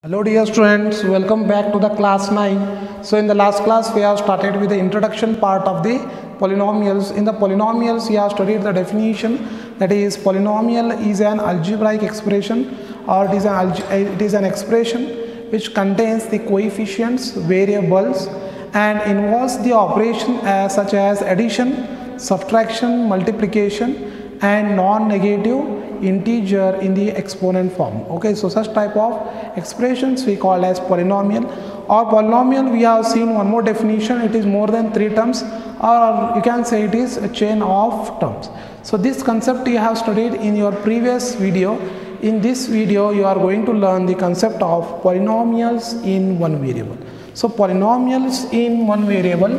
Hello dear students, welcome back to the class 9. So in the last class we have started with the introduction part of the polynomials. In the polynomials we have studied the definition, that is polynomial is an algebraic expression, or it is an expression which contains the coefficients, variables and involves the operation such as addition, subtraction, multiplication and non-negative integer in the exponent form. Okay, so such type of expressions we call as polynomial. Or polynomial, we have seen one more definition, it is more than 3 terms, or you can say it is a chain of terms. So this concept you have studied in your previous video. In this video you are going to learn the concept of polynomials in one variable. So polynomials in one variable,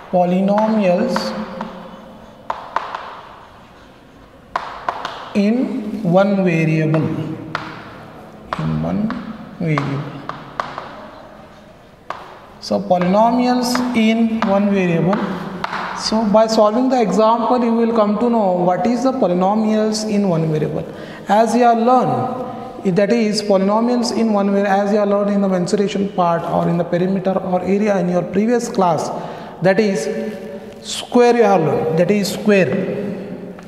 polynomials in one variable, So polynomials in one variable. So by solving the example you will come to know what is the polynomials in one variable. As you have learned, that is polynomials in one variable, as you have learned in the mensuration part or in the perimeter or area in your previous class, that is square you have learned, that is square.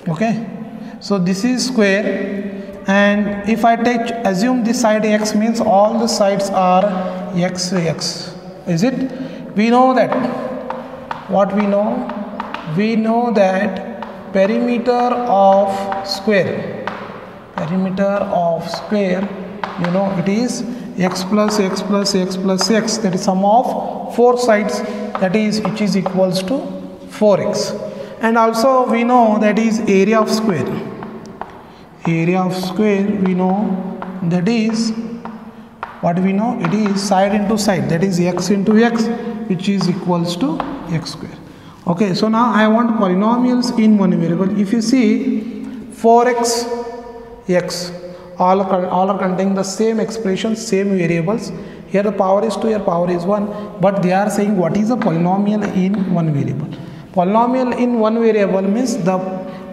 Okay. So this is square, and if I assume this side x, means all the sides are x, is it? We know that, what we know? We know that perimeter of square, you know, it is x plus x plus x plus x, that is sum of 4 sides, that is which is equals to 4x. And also we know that is area of square. Area of square we know, that is what we know, it is side into side, that is x into x, which is equals to x square. Okay, so now I want polynomials in one variable. If you see 4x, x, all are containing the same expressions, same variables. Here the power is 2, here power is 1, but they are saying what is a polynomial in one variable. Polynomial in one variable means the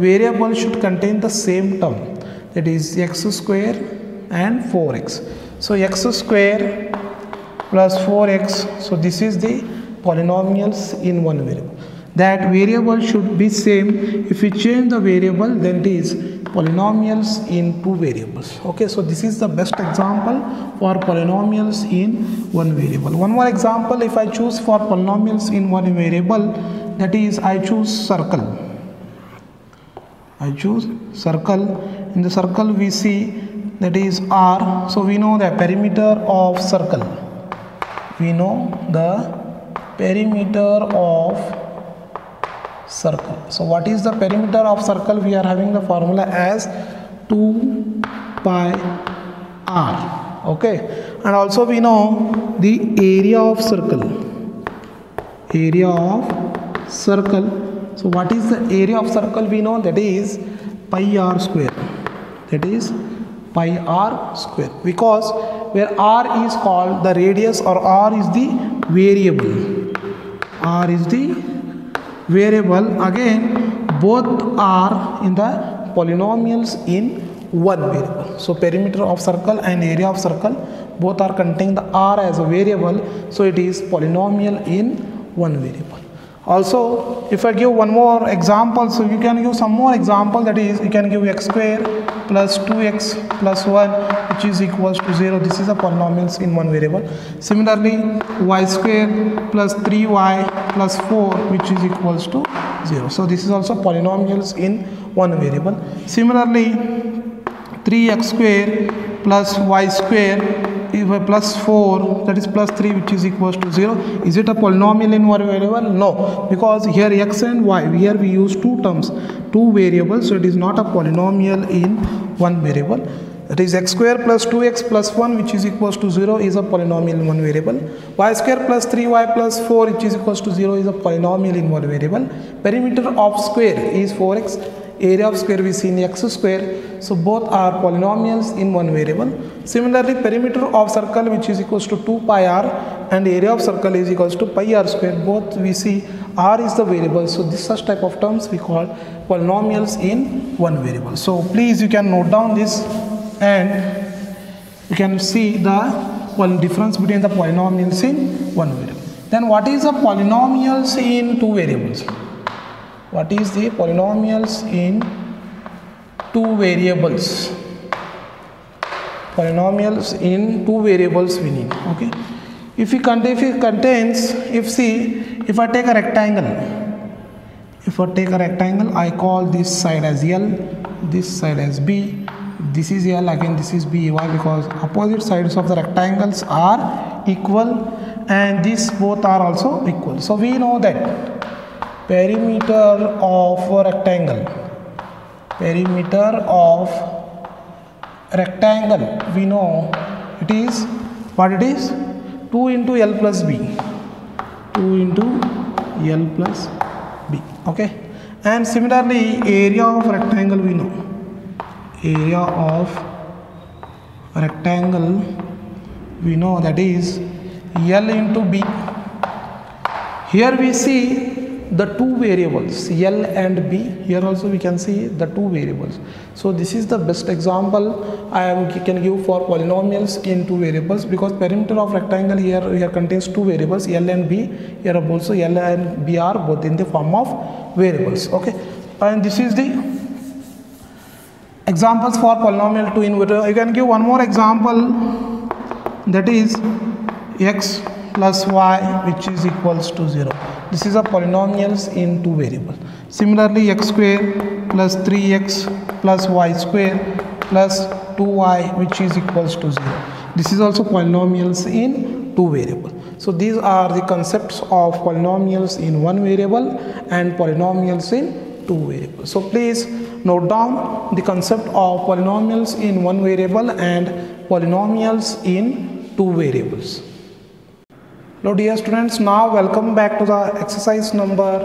variable should contain the same term, that is x square and 4x. So x square plus 4x, so this is the polynomials in one variable. That variable should be same. If we change the variable, then it is polynomials in two variables. Okay, so this is the best example for polynomials in one variable. One more example, if I choose for polynomials in one variable, that is I choose circle. In the circle we see that is R. So we know the perimeter of circle. So what is the perimeter of circle? We are having the formula as 2 pi r. Okay, and also we know the area of circle. So what is the area of circle? We know that is pi r square. Because where r is called the radius, or r is the variable. Again, both are in the polynomials in one variable. So perimeter of circle and area of circle, both are containing the r as a variable. So it is polynomial in one variable. Also, if I give one more example, so you can give some more example, that is you can give x square plus 2x plus 1, which is equals to 0. This is a polynomials in one variable. Similarly, y square plus 3y plus 4, which is equals to 0. So this is also polynomials in one variable. Similarly, 3x square plus y square plus 4, that is plus 3, which is equals to 0. Is it a polynomial in one variable? No, because here x and y, here we use two terms, two variables, so it is not a polynomial in one variable. That is x square plus 2x plus 1, which is equals to 0, is a polynomial in one variable. Y square plus 3y plus 4, which is equals to 0, is a polynomial in one variable. Perimeter of square is 4x. Area of square we see in x square, so both are polynomials in one variable. Similarly, perimeter of circle, which is equals to 2 pi r, and area of circle is equals to pi r square, both we see r is the variable. So this such type of terms we call polynomials in one variable. So please you can note down this, and we can see the difference between the polynomials in one variable. Then what is the polynomials in two variables? What is the polynomials in two variables? Polynomials in two variables we need. Okay. If I take a rectangle, I call this side as L, this side as B, this is L, again this is B. Why? Because opposite sides of the rectangles are equal and these both are also equal. So we know that perimeter of a rectangle, we know it is what it is, 2 into L plus B, 2 into L plus B. Okay. And similarly, area of rectangle, we know area of rectangle, we know that is L into B. Here we see the two variables L and B. Here also we can see the two variables. So this is the best example I can give for polynomials in two variables, because perimeter of rectangle here contains two variables L and B. Here also L and B are both in the form of variables. Okay. And this is the examples for polynomial 2 in variable. You can give one more example, that is x plus y which is equals to 0. This is a polynomials in two variables. Similarly, x square plus 3x plus y square plus 2y which is equals to 0. This is also polynomials in two variables. So these are the concepts of polynomials in one variable and polynomials in two variables. So please note down the concept of polynomials in one variable and polynomials in two variables. Hello dear students, now welcome back to the exercise number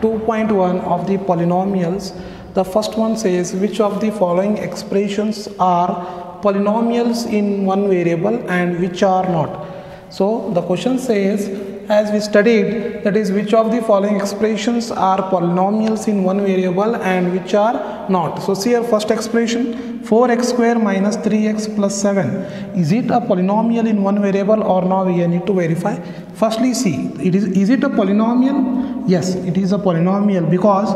2.1 of the polynomials. The first one says, which of the following expressions are polynomials in one variable and which are not? So the question says, as we studied, that is, which of the following expressions are polynomials in one variable and which are not. So see our first expression, 4x square minus 3x plus 7. Is it a polynomial in one variable or not? We need to verify. Firstly, see, is it a polynomial? Yes, it is a polynomial, because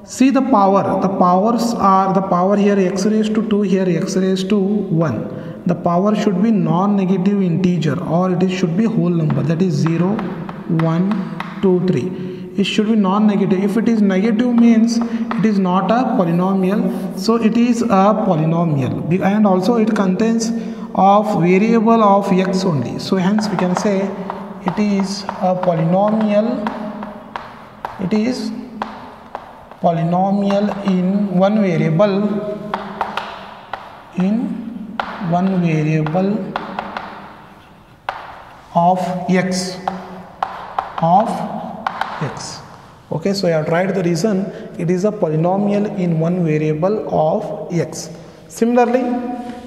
see the power. The powers are the power here x raised to 2, here x raised to 1. The power should be non-negative integer, or it should be whole number, that is 0, 1, 2, 3. It should be non-negative. If it is negative, means it is not a polynomial. So it is a polynomial, and also it contains of variable of x only. So hence we can say it is a polynomial. It is polynomial in one variable, of x, Okay, so I have tried the reason. It is a polynomial in one variable of x. Similarly,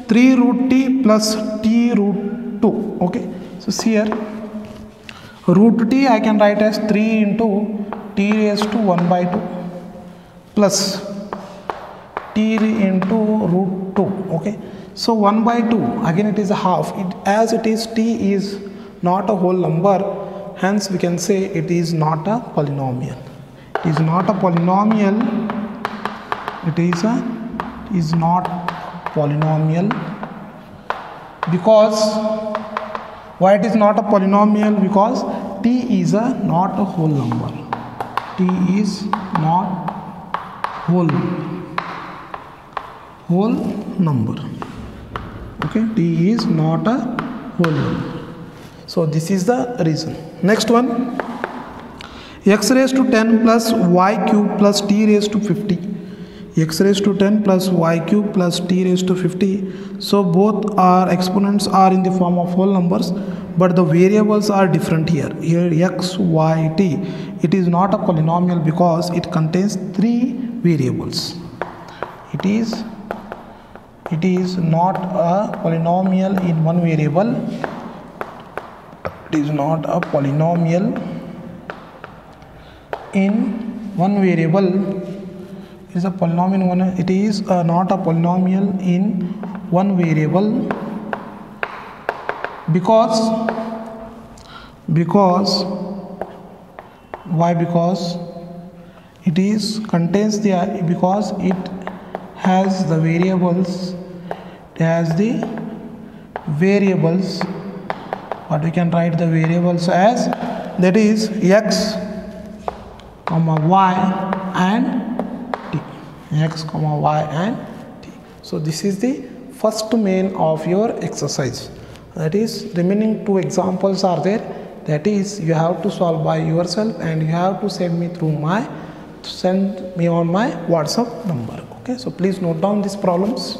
3 root t plus t root 2. Okay, so see here, root t I can write as 3 into t raised to 1 by 2 plus t into root 2. Okay, so 1 by 2, again it is a half. As it is, t is not a whole number, hence we can say it is not a polynomial. It is not a polynomial. It is not polynomial. Because why it is not a polynomial? Because t is not a whole number. T is not whole number. Okay, t is not a whole number. So this is the reason. Next one, x raised to 10 plus y cube plus t raised to 50. X raised to 10 plus y cube plus t raised to 50. So both our exponents are in the form of whole numbers, but the variables are different here. Here x, y, t. It is not a polynomial because it contains 3 variables. It is not a polynomial in one variable. It is not a polynomial in one variable. It is a polynomial in one. It is not a polynomial in one variable. because why? Because it is contains the, because it has the variables, what we can write the variables as, that is x comma y and t, x comma y and t. So this is the first main of your exercise. That is, remaining two examples are there, that is you have to solve by yourself and you have to send me on my WhatsApp number. Okay, so please note down these problems.